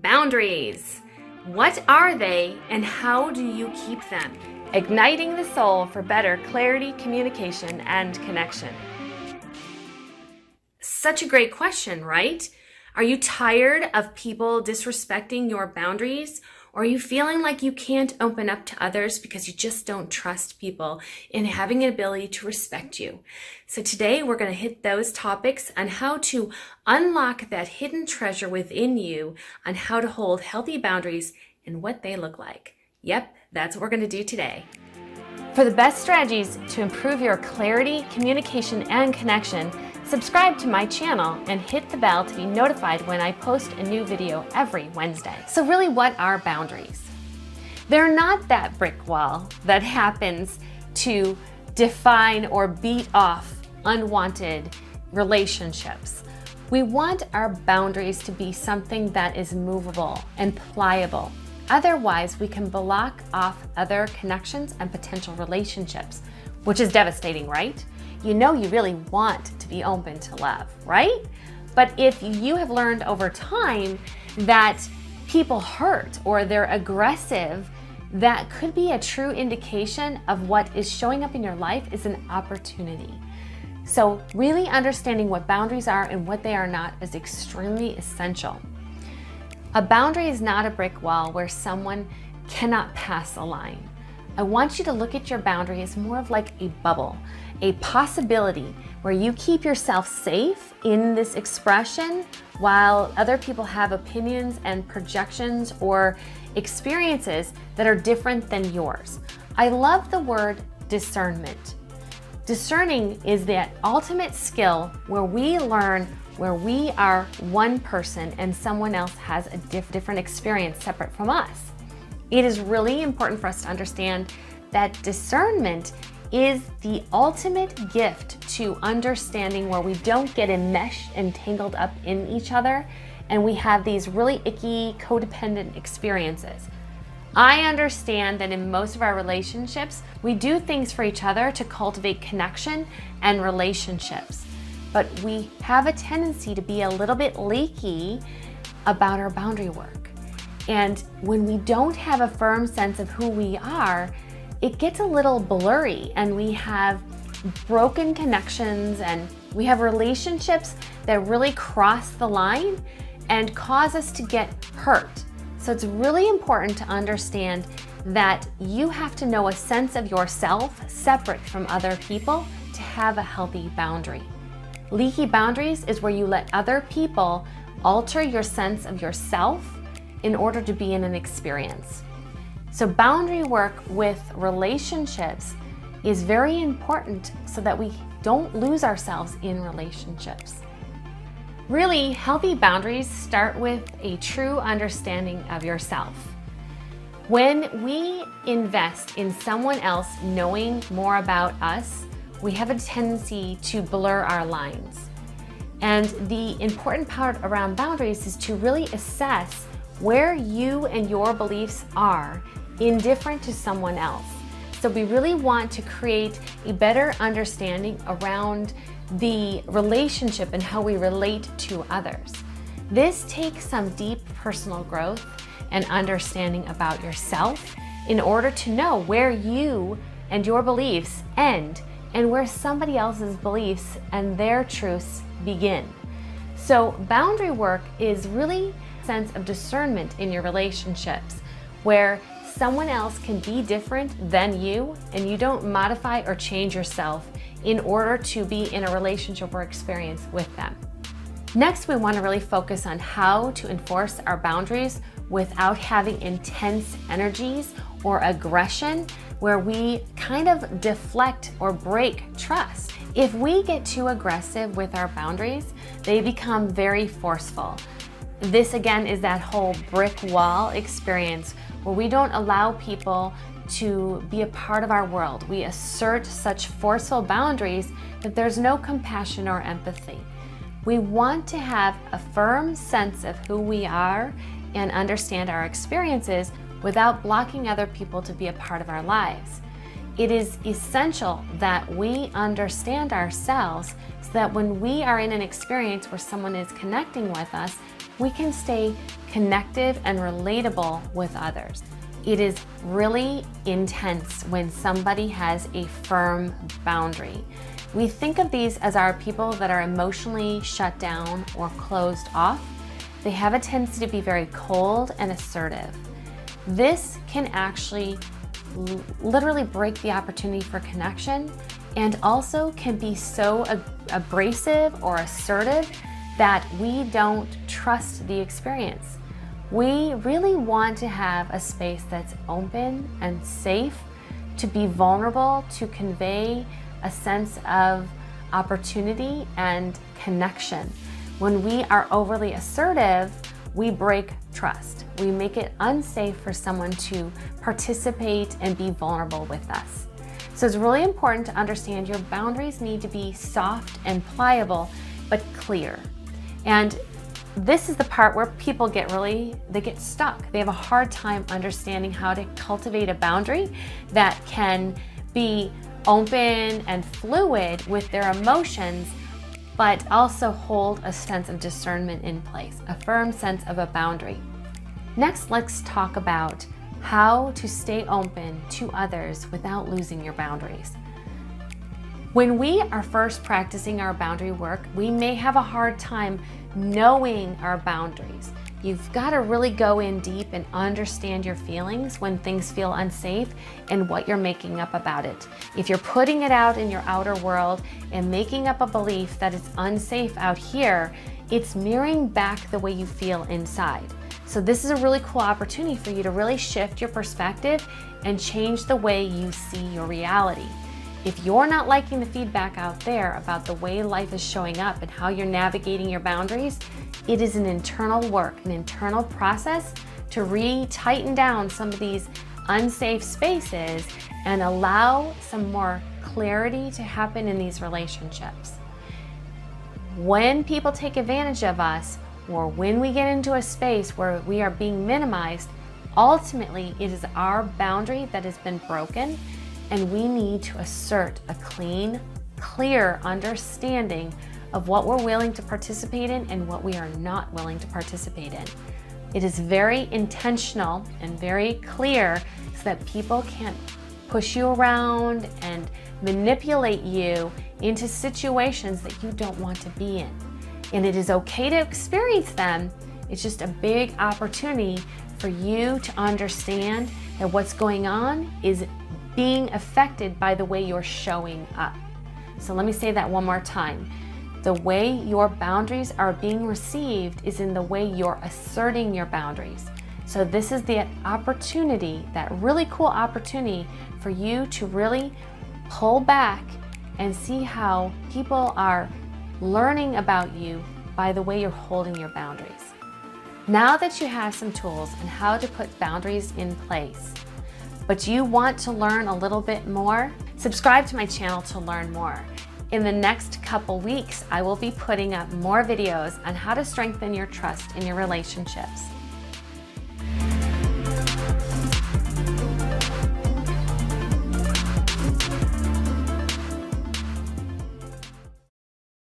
Boundaries. What are they and how do you keep them? Igniting the soul for better clarity, communication, and connection. Such a great question, right? Are you tired of people disrespecting your boundaries? Or are you feeling like you can't open up to others because you just don't trust people in having an ability to respect you? So today we're going to hit those topics on how to unlock that hidden treasure within you, on how to hold healthy boundaries and what they look like. Yep, that's what we're going to do today. For the best strategies to improve your clarity, communication, and connection, subscribe to my channel and hit the bell to be notified when I post a new video every Wednesday. So really, what are boundaries? They're not that brick wall that happens to define or beat off unwanted relationships. We want our boundaries to be something that is movable and pliable. Otherwise, we can block off other connections and potential relationships, which is devastating, right? You know you really want to be open to love, right? But if you have learned over time that people hurt or they're aggressive, that could be a true indication of what is showing up in your life is an opportunity. So really understanding what boundaries are and what they are not is extremely essential. A boundary is not a brick wall where someone cannot pass a line. I want you to look at your boundary as more of like a bubble, a possibility where you keep yourself safe in this expression while other people have opinions and projections or experiences that are different than yours. I love the word discernment. Discerning is that ultimate skill where we learn where we are one person and someone else has a different experience separate from us. It is really important for us to understand that discernment is the ultimate gift to understanding where we don't get enmeshed and tangled up in each other and we have these really icky codependent experiences. I understand that in most of our relationships, we do things for each other to cultivate connection and relationships. But we have a tendency to be a little bit leaky about our boundary work. And when we don't have a firm sense of who we are, it gets a little blurry and we have broken connections and we have relationships that really cross the line and cause us to get hurt. So it's really important to understand that you have to know a sense of yourself separate from other people to have a healthy boundary. Leaky boundaries is where you let other people alter your sense of yourself in order to be in an experience. So boundary work with relationships is very important so that we don't lose ourselves in relationships. Really, healthy boundaries start with a true understanding of yourself. When we invest in someone else knowing more about us, we have a tendency to blur our lines. And the important part around boundaries is to really assess where you and your beliefs are indifferent to someone else. So we really want to create a better understanding around the relationship and how we relate to others. This takes some deep personal growth and understanding about yourself in order to know where you and your beliefs end and where somebody else's beliefs and their truths begin. So boundary work is really a sense of discernment in your relationships where someone else can be different than you and you don't modify or change yourself in order to be in a relationship or experience with them. Next, we want to really focus on how to enforce our boundaries without having intense energies or aggression where we kind of deflect or break trust. If we get too aggressive with our boundaries, they become very forceful. This again is that whole brick wall experience where we don't allow people to be a part of our world. We assert such forceful boundaries that there's no compassion or empathy. We want to have a firm sense of who we are and understand our experiences without blocking other people to be a part of our lives. It is essential that we understand ourselves so that when we are in an experience where someone is connecting with us, we can stay connective and relatable with others. It is really intense when somebody has a firm boundary. We think of these as our people that are emotionally shut down or closed off. They have a tendency to be very cold and assertive. This can actually literally break the opportunity for connection, and also can be so abrasive or assertive that we don't trust the experience. We really want to have a space that's open and safe, to be vulnerable, to convey a sense of opportunity and connection. When we are overly assertive, we break trust. We make it unsafe for someone to participate and be vulnerable with us. So it's really important to understand your boundaries need to be soft and pliable, but clear. And this is the part where people get stuck. They have a hard time understanding how to cultivate a boundary that can be open and fluid with their emotions, but also hold a sense of discernment in place, a firm sense of a boundary. Next, let's talk about how to stay open to others without losing your boundaries. When we are first practicing our boundary work, we may have a hard time knowing our boundaries. You've got to really go in deep and understand your feelings when things feel unsafe and what you're making up about it. If you're putting it out in your outer world and making up a belief that it's unsafe out here, it's mirroring back the way you feel inside. So this is a really cool opportunity for you to really shift your perspective and change the way you see your reality. If you're not liking the feedback out there about the way life is showing up and how you're navigating your boundaries, it is an internal work, an internal process to re-tighten down some of these unsafe spaces and allow some more clarity to happen in these relationships. When people take advantage of us, or when we get into a space where we are being minimized, ultimately it is our boundary that has been broken, and we need to assert a clean, clear understanding of what we're willing to participate in and what we are not willing to participate in. It is very intentional and very clear so that people can't push you around and manipulate you into situations that you don't want to be in. And it is okay to experience them. It's just a big opportunity for you to understand that what's going on is being affected by the way you're showing up. So let me say that one more time. The way your boundaries are being received is in the way you're asserting your boundaries. So this is the opportunity, that really cool opportunity for you to really pull back and see how people are learning about you by the way you're holding your boundaries. Now that you have some tools on how to put boundaries in place, but you want to learn a little bit more, subscribe to my channel to learn more. In the next couple weeks, I will be putting up more videos on how to strengthen your trust in your relationships.